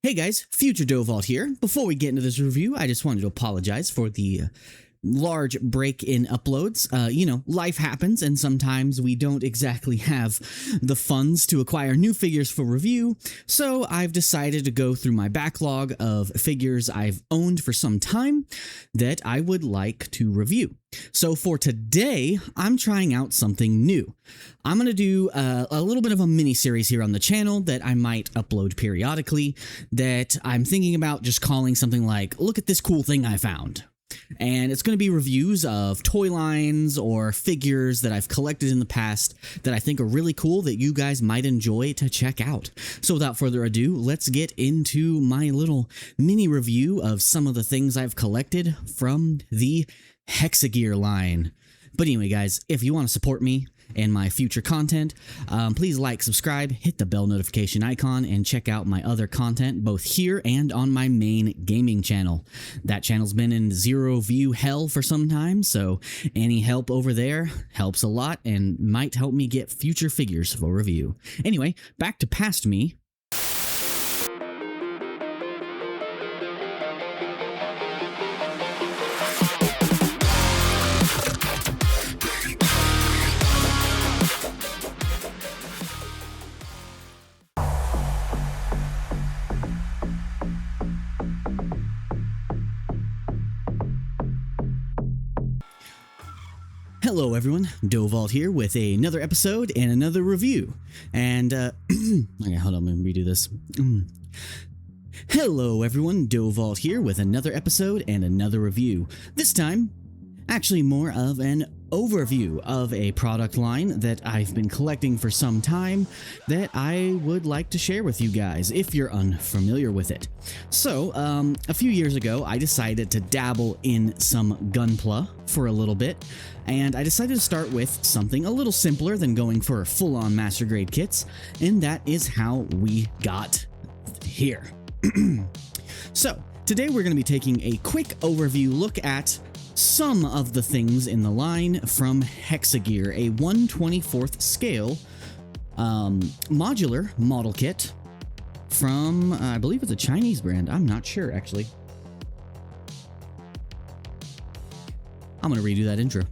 Hey guys, Future Dovault here. Before we get into this review, I just wanted to apologize for the large break in uploads. Life happens and sometimes we don't exactly have the funds to acquire new figures for review, so I've decided to go through my backlog of figures I've owned for some time that I would like to review. So for today, I'm trying out something new. I'm going to do a little bit of a mini-series here on the channel that I might upload periodically that I'm thinking about just calling something like, look at this cool thing I found. And it's going to be reviews of toy lines or figures that I've collected in the past that I think are really cool that you guys might enjoy to check out. So without further ado, let's get into my little mini review of some of the things I've collected from the Hexagear line. But anyway, guys, if you want to support me and my future content, please like, subscribe, hit the bell notification icon, and check out my other content both here and on my main gaming channel. That channel's been in zero view hell for some time, so any help over there helps a lot and might help me get future figures for review. Anyway, back to past me. Hello everyone, Dovault here with another episode and another review. And, okay, hold on, let me redo this. Hello everyone, Dovault here with another episode and another review. This time, actually more of an overview of a product line that I've been collecting for some time that I would like to share with you guys if you're unfamiliar with it. So, a few years ago, I decided to dabble in some gunpla for a little bit, and I decided to start with something a little simpler than going for full-on master grade kits, and that is how we got here. So, today we're going to be taking a quick overview look at some of the things in the line from Hexagear, a 1/24th scale modular model kit from, I believe it's a Chinese brand. I'm not sure, actually. I'm going to redo that intro.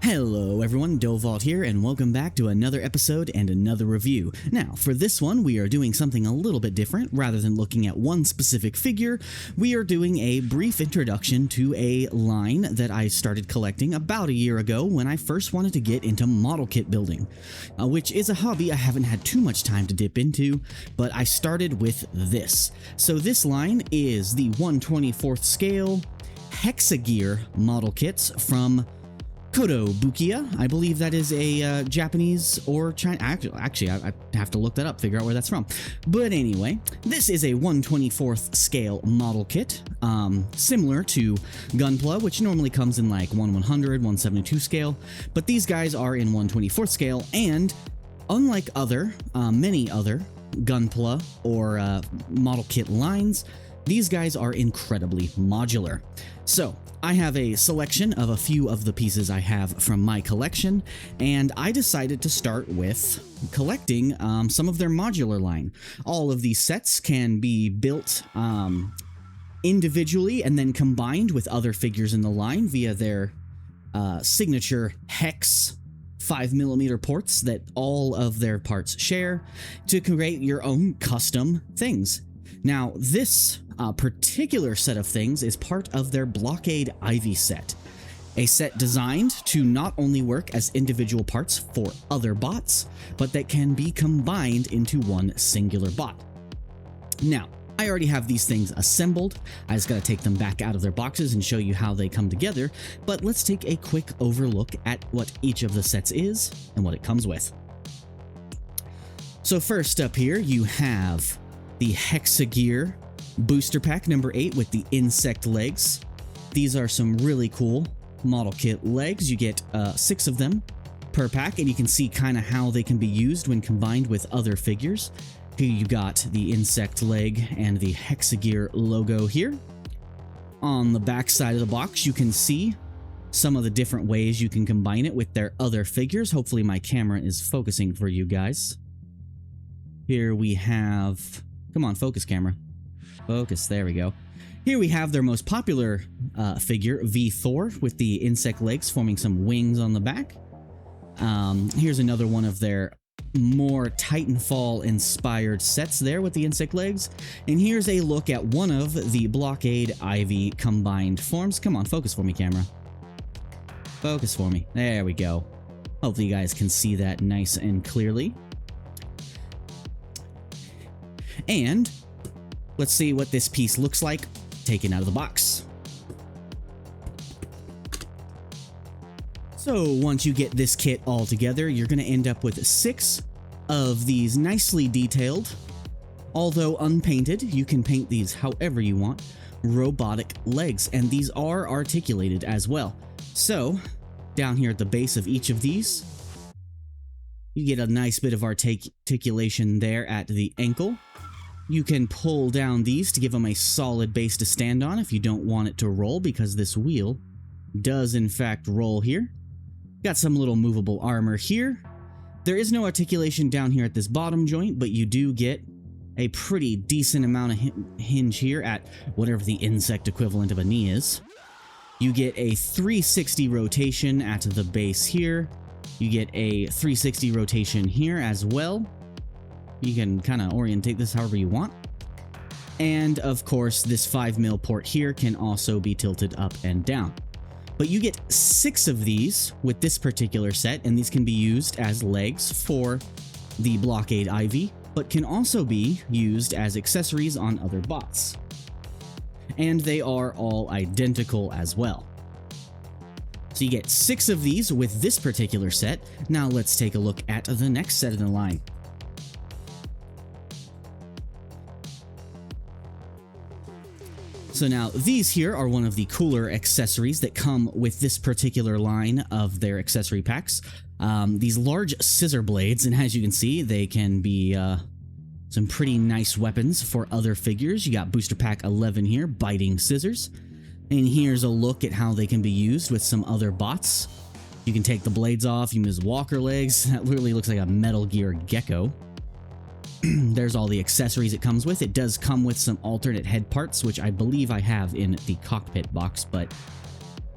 Hello everyone, Dovault here, and welcome back to another episode and another review. Now, for this one, we are doing something a little bit different. Rather than looking at one specific figure, we are doing a brief introduction to a line that I started collecting about a year ago when I first wanted to get into model kit building, which is a hobby I haven't had too much time to dip into, but I started with this. So this line is the 1/24th scale Hexagear model kits from Kotobukiya. I believe that is a Japanese or China. Actually, I have to look that up, figure out where that's from. But anyway, this is a 1/24th scale model kit, similar to Gunpla, which normally comes in like 1/100, 1/72 scale. But these guys are in 1/24th scale, and unlike many other Gunpla or model kit lines, these guys are incredibly modular. So, I have a selection of a few of the pieces I have from my collection, and I decided to start with collecting some of their modular line. All of these sets can be built individually and then combined with other figures in the line via their signature Hex 5mm ports that all of their parts share to create your own custom things. Now, this particular set of things is part of their Blockade Ivy set, a set designed to not only work as individual parts for other bots, but that can be combined into one singular bot. Now, I already have these things assembled. I just gotta take them back out of their boxes and show you how they come together, but let's take a quick overlook at what each of the sets is and what it comes with. So first up here, you have the Hexagear Booster Pack number 8 with the insect legs. These are some really cool model kit legs. You get 6 of them per pack, and you can see kind of how they can be used when combined with other figures. Here you got the insect leg and the Hexagear logo here. On the back side of the box, you can see some of the different ways you can combine it with their other figures. Hopefully my camera is focusing for you guys. Here we have, come on, focus camera. Focus, there we go. Here we have their most popular figure, V Thor, with the insect legs forming some wings on the back. Here's another one of their more Titanfall-inspired sets there with the insect legs. And here's a look at one of the Blockade Ivy combined forms. Come on, focus for me, camera. Focus for me. There we go. Hopefully you guys can see that nice and clearly. And let's see what this piece looks like taken out of the box. So once you get this kit all together, you're going to end up with 6 of these nicely detailed, although unpainted, you can paint these however you want, robotic legs, and these are articulated as well. So down here at the base of each of these, you get a nice bit of articulation there at the ankle. You can pull down these to give them a solid base to stand on if you don't want it to roll, because this wheel does in fact roll here. Got some little movable armor here. There is no articulation down here at this bottom joint, but you do get a pretty decent amount of hinge here at whatever the insect equivalent of a knee is. You get a 360 rotation at the base here. You get a 360 rotation here as well. You can kind of orientate this however you want. And of course, this 5mm port here can also be tilted up and down. But you get 6 of these with this particular set, and these can be used as legs for the Blockade Ivy, but can also be used as accessories on other bots. And they are all identical as well. So you get 6 of these with this particular set. Now let's take a look at the next set in the line. So now these here are one of the cooler accessories that come with this particular line of their accessory packs. These large scissor blades, and as you can see, they can be some pretty nice weapons for other figures. You got Booster Pack 11 here, biting scissors. And here's a look at how they can be used with some other bots. You can take the blades off, you can use walker legs. That literally looks like a Metal Gear gecko. There's all the accessories it comes with. It does come with some alternate head parts, which I believe I have in the Cockpit box, but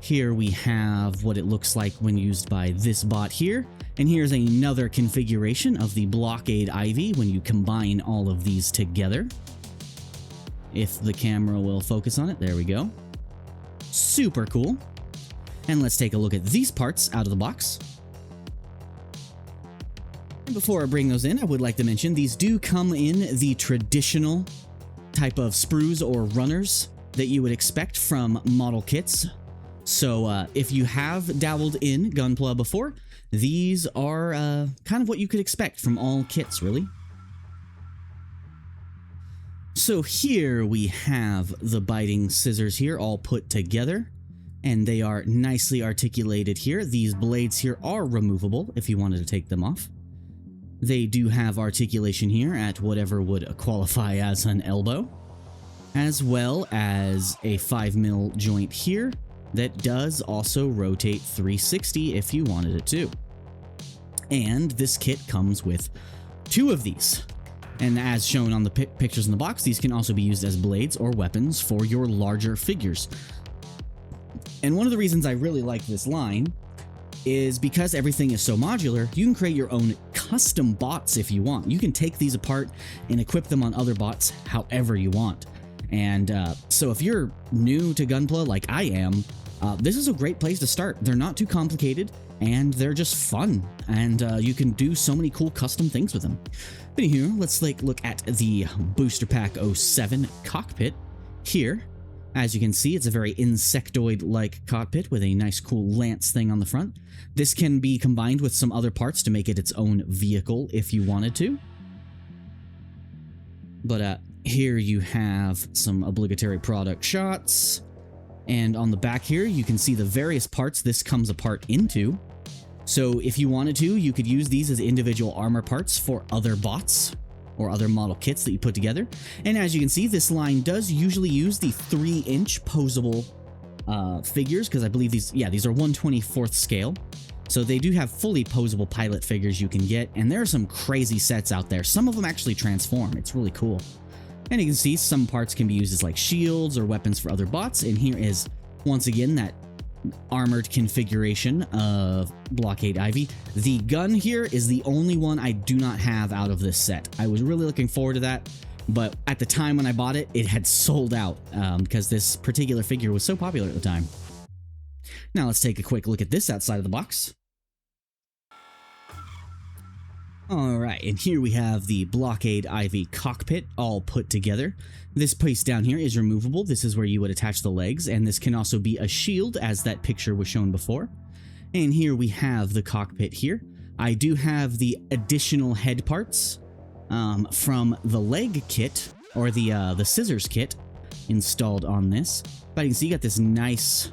here we have what it looks like when used by this bot here. And here's another configuration of the Blockade Ivy when you combine all of these together. If the camera will focus on it, there we go. Super cool. And let's take a look at these parts out of the box. Before I bring those in, I would like to mention these do come in the traditional type of sprues or runners that you would expect from model kits. So if you have dabbled in gunpla before, these are kind of what you could expect from all kits, really. So here we have the biting scissors here all put together, and they are nicely articulated here. These blades here are removable if you wanted to take them off. They do have articulation here at whatever would qualify as an elbow, as well as a 5mm joint here that does also rotate 360 if you wanted it to. And this kit comes with 2 of these. And as shown on the pictures in the box, these can also be used as blades or weapons for your larger figures. And one of the reasons I really like this line is because everything is so modular, you can create your own custom bots if you want. You can take these apart and equip them on other bots however you want. And so if you're new to gunpla like I am, this is a great place to start. They're not too complicated, and they're just fun, and you can do so many cool custom things with them. But anywho, let's look at the Booster Pack 07 Cockpit here. As you can see, it's a very insectoid-like cockpit with a nice cool lance thing on the front. This can be combined with some other parts to make it its own vehicle if you wanted to. But here you have some obligatory product shots. And on the back here, you can see the various parts this comes apart into. So if you wanted to, you could use these as individual armor parts for other bots or other model kits that you put together. And as you can see, this line does usually use the 3-inch posable figures, because I believe these are 1/24th scale. So they do have fully posable pilot figures you can get, and there are some crazy sets out there. Some of them actually transform. It's really cool. And you can see some parts can be used as like shields or weapons for other bots. And here is, once again, that armored configuration of Blockade Ivy. The gun here is the only one I do not have out of this set. I was really looking forward to that, but at the time when I bought it, it had sold out because this particular figure was so popular at the time. Now let's take a quick look at this outside of the box. Alright, and here we have the Blockade Ivy cockpit all put together. This piece down here is removable. This is where you would attach the legs, and this can also be a shield, as that picture was shown before. And here we have the cockpit here. I do have the additional head parts from the leg kit, or the scissors kit, installed on this. But you can see you got this nice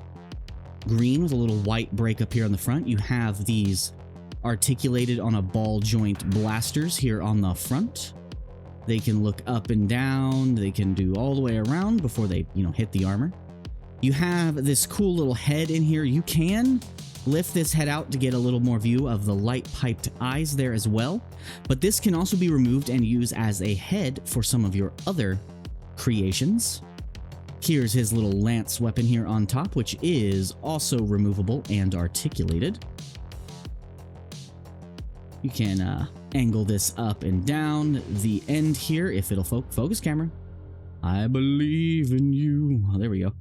green with a little white break up here on the front. You have these articulated on a ball joint blasters here on the front. They can look up and down. They can do all the way around before they, hit the armor. You have this cool little head in here. You can lift this head out to get a little more view of the light piped eyes there as well. But this can also be removed and used as a head for some of your other creations. Here's his little lance weapon here on top, which is also removable and articulated. You can angle this up and down the end here if it'll focus camera. I believe in you. Oh, there we go.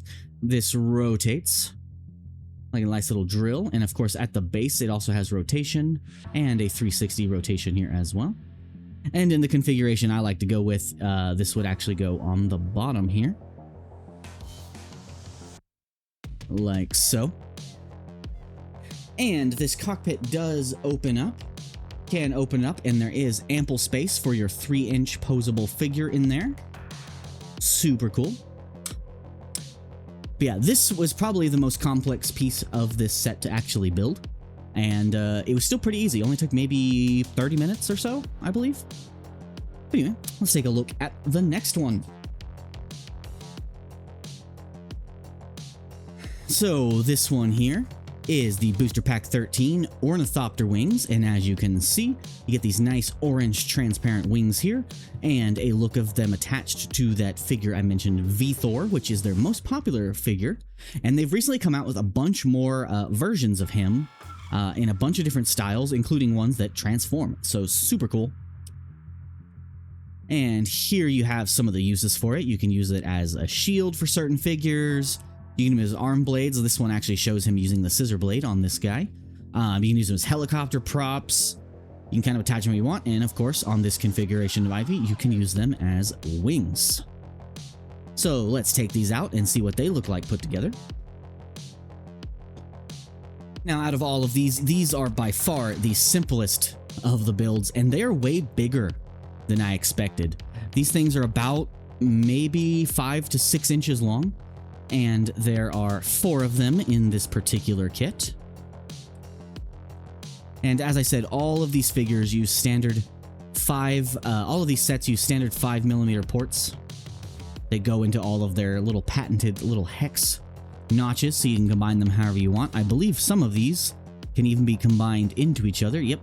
This rotates like a nice little drill. And of course, at the base, it also has rotation and a 360 rotation here as well. And in the configuration I like to go with, this would actually go on the bottom here. Like so. And this cockpit does open up. Can open up, and there is ample space for your 3-inch posable figure in there. Super cool. But yeah, this was probably the most complex piece of this set to actually build, and it was still pretty easy. It only took maybe 30 minutes or so, I believe. But anyway, let's take a look at the next one. So this one here is the Booster Pack 13 Ornithopter wings, and as you can see, you get these nice orange transparent wings here, and a look of them attached to that figure I mentioned, V-Thor, which is their most popular figure, and they've recently come out with a bunch more versions of him in a bunch of different styles, including ones that transform, so super cool. And here you have some of the uses for it. You can use it as a shield for certain figures. You can use his arm blades. This one actually shows him using the scissor blade on this guy. You can use them as helicopter props. You can kind of attach them where you want. And of course, on this configuration of Ivy, you can use them as wings. So let's take these out and see what they look like put together. Now, out of all of these are by far the simplest of the builds, and they are way bigger than I expected. These things are about maybe 5 to 6 inches long. And there are 4 of them in this particular kit. And as I said, all of these figures use standard all of these sets use standard 5mm ports. They go into all of their little patented little hex notches, so you can combine them however you want. I believe some of these can even be combined into each other. Yep.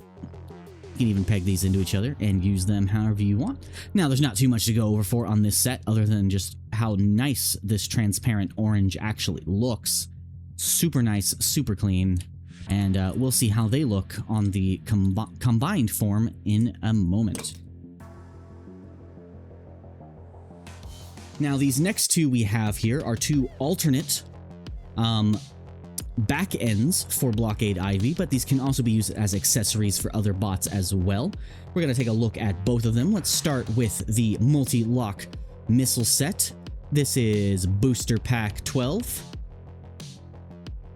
You can even peg these into each other and use them however you want. Now, there's not too much to go over for on this set other than just how nice this transparent orange actually looks. Super nice, super clean, and we'll see how they look on the combined form in a moment. Now, these next two we have here are 2 alternate back ends for Blockade Ivy, but these can also be used as accessories for other bots as well. We're going to take a look at both of them. Let's start with the multi-lock missile set. This is Booster Pack 12.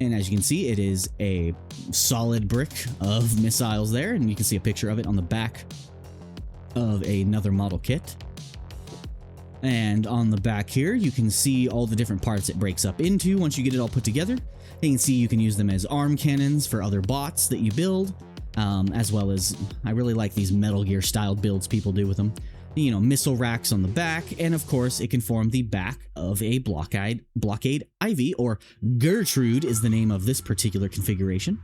And as you can see, it is a solid brick of missiles there, and you can see a picture of it on the back of another model kit. And on the back here, you can see all the different parts it breaks up into once you get it all put together. You can see you can use them as arm cannons for other bots that you build, as well as, I really like these Metal Gear style builds people do with them. You know, missile racks on the back, and of course it can form the back of a Blockade Ivy, or Gertrude is the name of this particular configuration.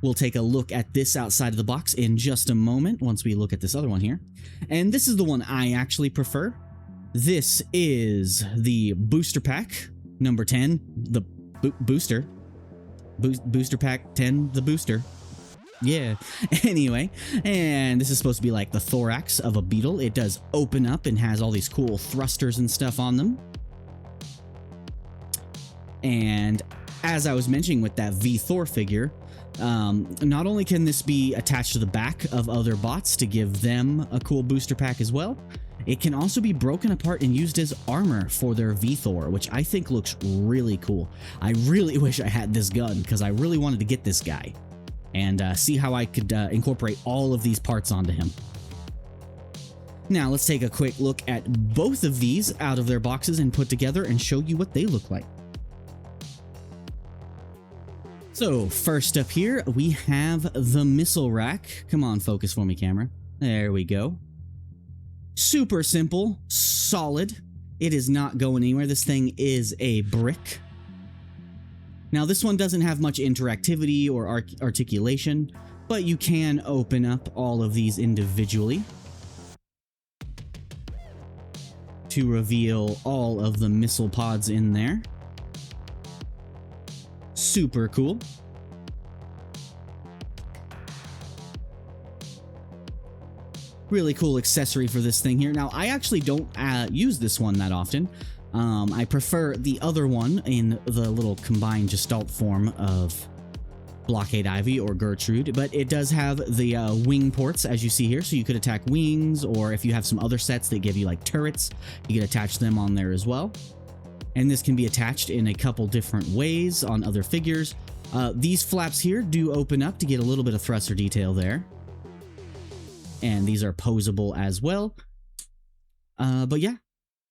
We'll take a look at this outside of the box in just a moment once we look at this other one here. And this is the one I actually prefer. This is the booster pack number 10, the booster pack 10, the booster. Yeah. Anyway, and this is supposed to be like the thorax of a beetle. It does open up and has all these cool thrusters and stuff on them. And as I was mentioning with that V Thor figure, not only can this be attached to the back of other bots to give them a cool booster pack as well, it can also be broken apart and used as armor for their V Thor, which I think looks really cool. I really wish I had this gun because I really wanted to get this guy and see how I could incorporate all of these parts onto him. Now let's take a quick look at both of these out of their boxes and put together and show you what they look like. So first up here, we have the missile rack. Come on, focus for me, camera. There we go. Super simple, solid. It is not going anywhere. This thing is a brick. Now this one doesn't have much interactivity or articulation, but you can open up all of these individually to reveal all of the missile pods in there. Super cool. Really cool accessory for this thing here. Now, I actually don't use this one that often. I prefer the other one in the little combined gestalt form of Blockade Ivy or Gertrude, but it does have the wing ports, as you see here, so you could attack wings, or if you have some other sets that give you like turrets, you could attach them on there as well. And this can be attached in a couple different ways on other figures. These flaps here do open up to get a little bit of thruster detail there. And these are posable as well. But yeah,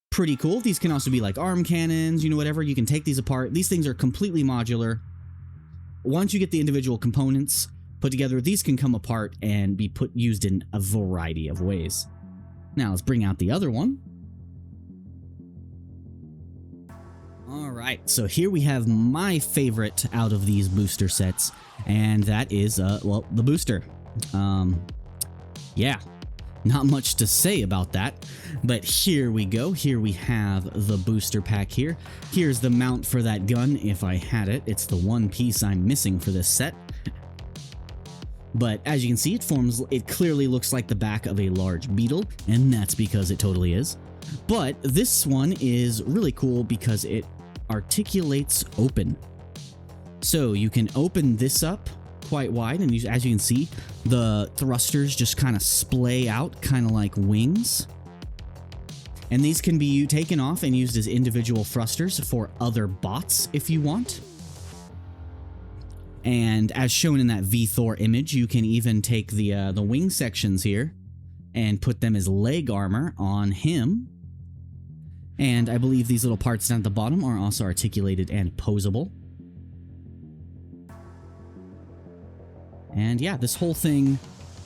pretty cool. These can also be like arm cannons, you know, whatever. You can take these apart. These things are completely modular. Once you get the individual components put together, these can come apart and be used in a variety of ways. Now let's bring out the other one. Alright, so here we have my favorite out of these booster sets, and that is, well, the booster. Yeah, not much to say about that, but here we go. Here we have the booster pack here. Here's the mount for that gun if I had it. It's the one piece I'm missing for this set. But as you can see, it clearly looks like the back of a large beetle, and that's because it totally is. But this one is really cool because it articulates open. So you can open this up quite wide, and as you can see, the thrusters just kind of splay out, kind of like wings. And these can be taken off and used as individual thrusters for other bots if you want. And as shown in that V Thor image, you can even take the wing sections here and put them as leg armor on him. And I believe these little parts down at the bottom are also articulated and posable. And yeah, this whole thing,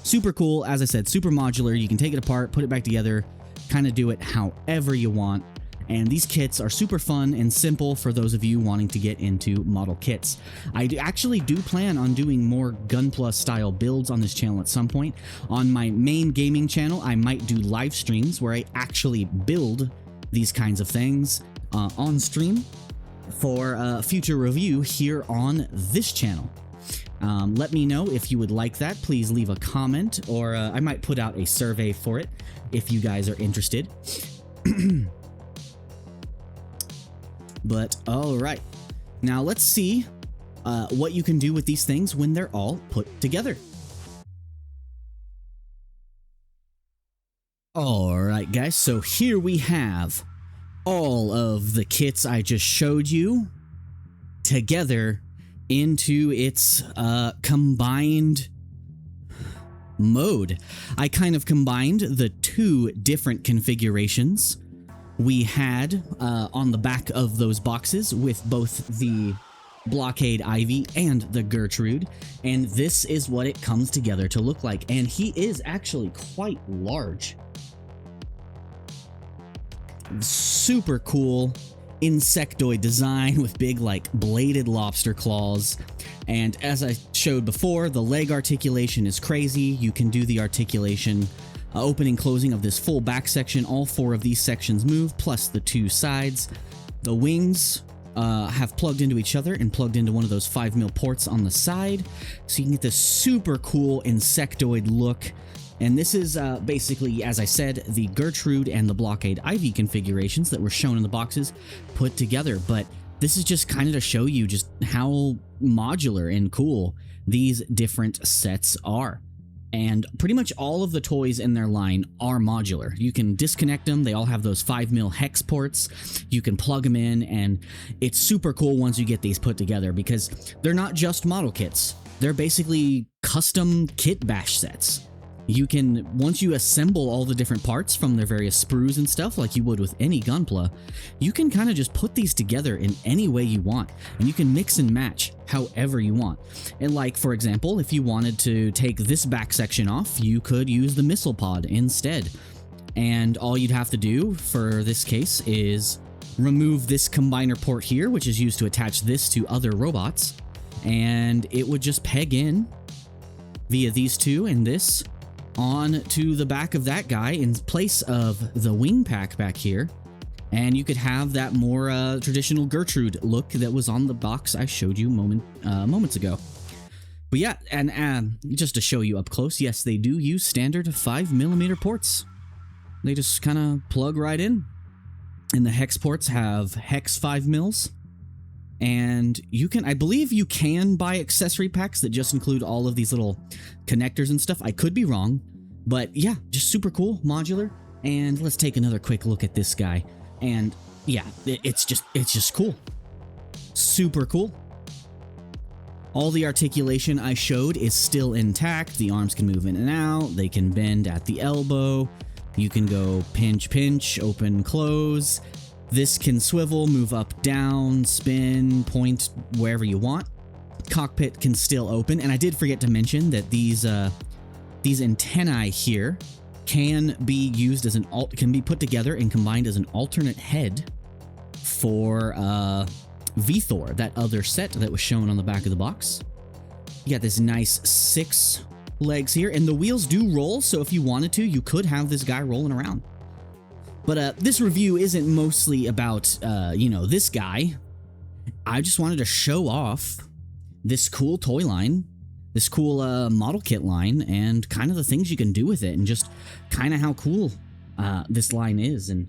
super cool. As I said, super modular. You can take it apart, put it back together, kind of do it however you want. And these kits are super fun and simple for those of you wanting to get into model kits. I actually do plan on doing more gunpla style builds on this channel at some point. On my main gaming channel, I might do live streams where I actually build these kinds of things on stream for future review here on this channel. Let me know if you would like that. Please leave a comment, or I might put out a survey for it if you guys are interested. But all right, now let's see what you can do with these things when they're all put together. Alright guys, so here we have all of the kits I just showed you together into its combined mode. I kind of combined the two different configurations we had on the back of those boxes with both the Blockade Ivy and the Gertrude, and this is what it comes together to look like. And he is actually quite large. Super cool. insectoid design with big like bladed lobster claws. And as I showed before, the leg articulation is crazy. You can do the articulation opening, closing of this full back section. All 4 of these sections move, plus the 2 sides. The wings have plugged into each other and plugged into one of those 5mm ports on the side. So you can get this super cool insectoid look. And this is basically, as I said, the Gertrude and the Blockade Ivy configurations that were shown in the boxes put together. But this is just kind of to show you just how modular and cool these different sets are. And pretty much all of the toys in their line are modular. You can disconnect them. They all have those 5mm hex ports. You can plug them in, and it's super cool once you get these put together because they're not just model kits. They're basically custom kit bash sets. You can, once you assemble all the different parts from their various sprues and stuff like you would with any gunpla, you can kind of just put these together in any way you want, and you can mix and match however you want. And like, for example, if you wanted to take this back section off, you could use the missile pod instead. And all you'd have to do for this case is remove this combiner port here, which is used to attach this to other robots, and it would just peg in via these 2 and this on to the back of that guy in place of the wing pack back here, and you could have that more traditional Gertrude look that was on the box I showed you moments ago. But yeah, and just to show you up close, yes, they do use standard 5mm ports. They just kind of plug right in, and the hex ports have hex 5mm. And you can, I believe you can buy accessory packs that just include all of these little connectors and stuff. I could be wrong, but yeah, just super cool, modular. And let's take another quick look at this guy. And yeah, it's just cool. Super cool. All the articulation I showed is still intact. The arms can move in and out. They can bend at the elbow. You can go pinch, pinch, open, close. This can swivel, move up, down, spin, point wherever you want. Cockpit can still open, and I did forget to mention that these antennae here can be used as can be put together and combined as an alternate head for Vthor, that other set that was shown on the back of the box. You got this nice 6 legs here, and the wheels do roll, so if you wanted to, you could have this guy rolling around. But this review isn't mostly about, you know, this guy. I just wanted to show off this cool toy line, this cool model kit line, and kind of the things you can do with it, and just kind of how cool this line is. And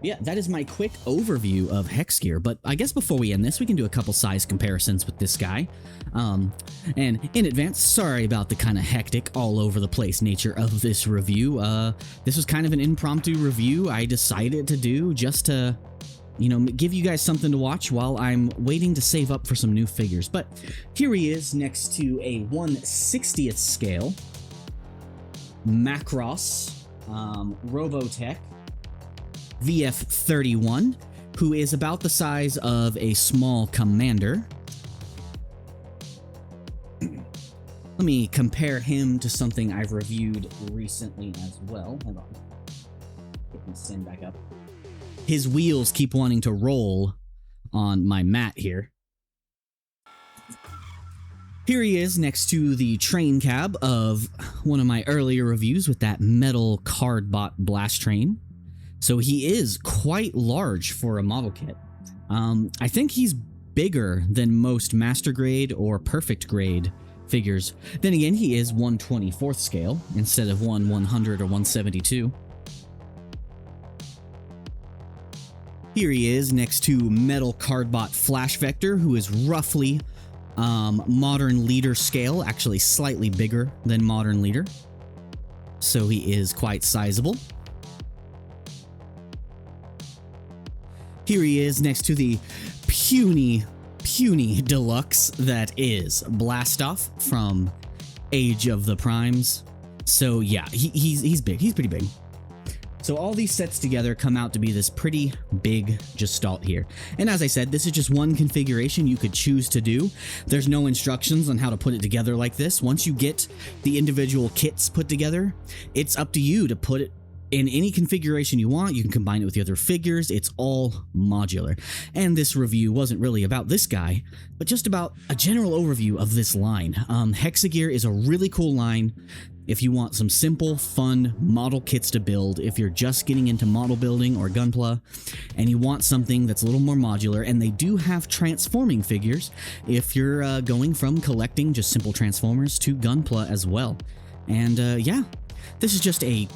yeah, that is my quick overview of Hexagear. But I guess before we end this, we can do a couple size comparisons with this guy. And in advance, sorry about the kind of hectic, all over the place nature of this review. This was kind of an impromptu review I decided to do just to, you know, give you guys something to watch while I'm waiting to save up for some new figures. But here he is next to a 1/60th scale Macross Robotech VF31, who is about the size of a small Commander. Let me compare him to something I've reviewed recently as well. Hold on. Get him stand back up. His wheels keep wanting to roll on my mat here. Here he is next to the train cab of one of my earlier reviews with that metal cardbot blast train. So he is quite large for a model kit. I think he's bigger than most master grade or perfect grade figures. Then again, he is 1/24th scale instead of 1/100 or 1/72. Here he is next to Metal Cardbot Flash Vector, who is roughly Modern Leader scale, actually slightly bigger than Modern Leader. So he is quite sizable. Here he is next to the puny deluxe that is Blastoff from Age of the Primes. So yeah, he's big. He's pretty big. So all these sets together come out to be this pretty big gestalt here. And as I said, this is just one configuration you could choose to do. There's no instructions on how to put it together like this. Once you get the individual kits put together, it's up to you to put it in any configuration you want. You can combine it with the other figures. It's all modular. And this review wasn't really about this guy, but just about a general overview of this line. Hexagear is a really cool line if you want some simple, fun model kits to build, if you're just getting into model building or gunpla, and you want something that's a little more modular. And they do have transforming figures if you're going from collecting just simple transformers to gunpla as well. And yeah, this is just a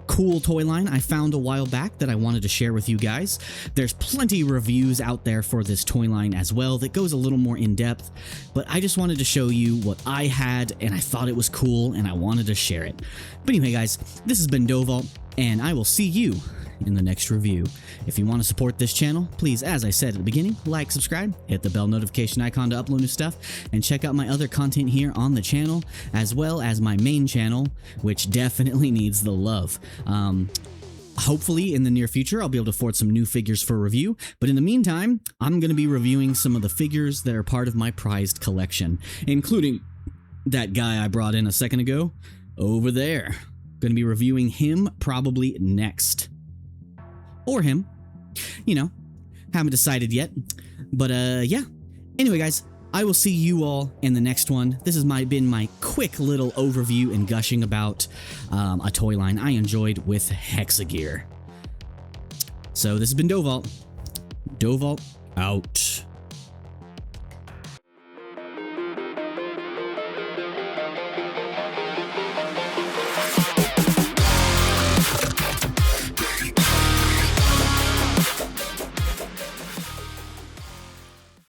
cool toy line I found a while back that I wanted to share with you guys. There's plenty of reviews out there for this toy line as well that goes a little more in depth, but I just wanted to show you what I had and I thought it was cool and I wanted to share it. But anyway guys, this has been Dovault and I will see you in the next review. If you want to support this channel, please, as I said at the beginning, like, subscribe, hit the bell notification icon to upload new stuff, and check out my other content here on the channel, as well as my main channel, which definitely needs the love. Hopefully in the near future I'll be able to afford some new figures for review, but in the meantime I'm going to be reviewing some of the figures that are part of my prized collection, including that guy I brought in a second ago over there. Going to be reviewing him probably next. Or him. You know, haven't decided yet. But yeah. Anyway guys, I will see you all in the next one. This has been my quick little overview and gushing about a toy line I enjoyed with Hexagear. So this has been Dovault. Dovault out.